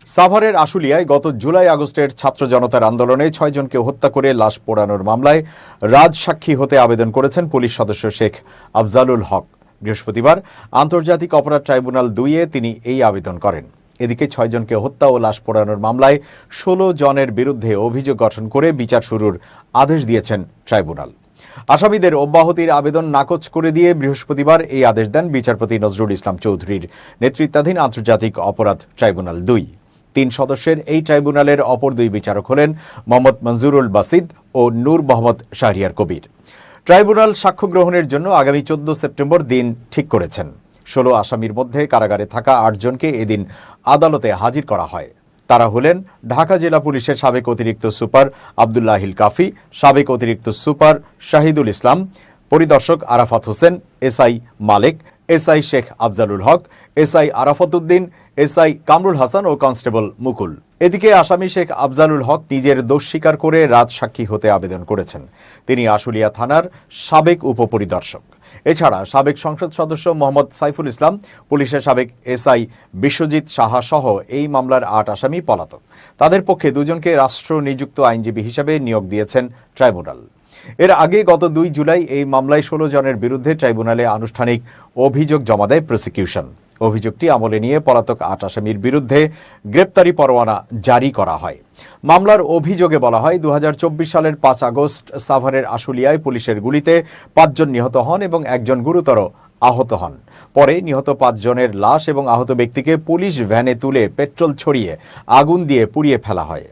সাভারের আশুলিয়ায় গত জুলাই আগস্টের ছাত্র জনতার আন্দোলনে ৬ জনকে হত্যা করে লাশ পোড়ানোর মামলায় রাজসাক্ষী হতে আবেদন করেছেন পুলিশ সদস্য শেখ আফজালুল হক। বৃহস্পতিবার আন্তর্জাতিক অপরাধ ট্রাইব্যুনাল ২-এ তিনি এই আবেদন করেন। এদিকে ৬ জনকে হত্যা ও লাশ পোড়ানোর মামলায় ১৬ জনের বিরুদ্ধে অভিযোগ গঠন করে বিচার শুরুর আদেশ দিয়েছেন ট্রাইব্যুনাল। আসামিদের অব্যাহতির আবেদন নাকচ করে দিয়ে বৃহস্পতিবার এই আদেশ দেন বিচারপতি নজরুল ইসলাম চৌধুরীর নেতৃত্বাধীন আন্তর্জাতিক অপরাধ ট্রাইব্যুনাল ২। ৩ সদস্যের এই ট্রাইব্যুনালের অপর ২ বিচারক হলেন মোহাম্মদ মঞ্জুরুল বাসিদ ও নূর মোহাম্মদ শাহরিয়ার কবির। ট্রাইব্যুনাল সাক্ষ্য গ্রহণের জন্য আগামী ১৪ সেপ্টেম্বর দিন ঠিক করেছেন। ১৬ আসামির মধ্যে কারাগারে থাকা ৮ জনকে এদিন আদালতে হাজির করা হয়। তারা হলেন ঢাকা জেলা পুলিশের সাবেক অতিরিক্ত সুপার আবদুল্লাহিল কাফি, সাবেক অতিরিক্ত সুপার শাহিদুল ইসলাম, পরিদর্শক আরাফাত হোসেন, এসআই মালেক, এসআই শেখ আফজালুল হক, এসআই আরাফাত উদ্দিন, এসআই কামরুল হাসান ও কনস্টেবল মুকুল। এদিকে আসামি শেখ আফজালুল হক নিজের দোষ স্বীকার করে রাজসাক্ষী হতে আবেদন করেছেন। তিনি আশুলিয়া থানার সাবেক উপপরিদর্শক। এছাড়া সাবেক সংসদ সদস্য মোহাম্মদ সাইফুল ইসলাম, পুলিশের সাবেক এসআই বিশ্বজিৎ সাহা সহ এই মামলার ৮ আসামি পলাতক। তাদের পক্ষে ২ জনকে রাষ্ট্র নিযুক্ত আইনজীবী হিসেবে নিয়োগ দিয়েছেন ট্রাইব্যুনাল। এর আগে গত ২ জুলাই এই মামলায় ১৬ জনের বিরুদ্ধে ট্রাইব্যুনালে আনুষ্ঠানিক অভিযোগ জমা দেয় প্রসিকিউশন। অভিযোগটি আমলে নিয়ে পলাতক ৮ আসামির বিরুদ্ধে গ্রেপ্তারি পরোয়ানা জারি করা হয়। মামলার অভিযোগে বলা হয়, ২০২৪ সালের ৫ আগস্ট সাভারের আশুলিয়ায় পুলিশের গুলিতে ৫ জন নিহত হন এবং ১ জন গুরুতর আহত হন। পরে নিহত ৫ জনের লাশ এবং আহত ব্যক্তিকে পুলিশ ভ্যানে তুলে পেট্রোল ছড়িয়ে আগুন দিয়ে পুড়িয়ে ফেলা হয়।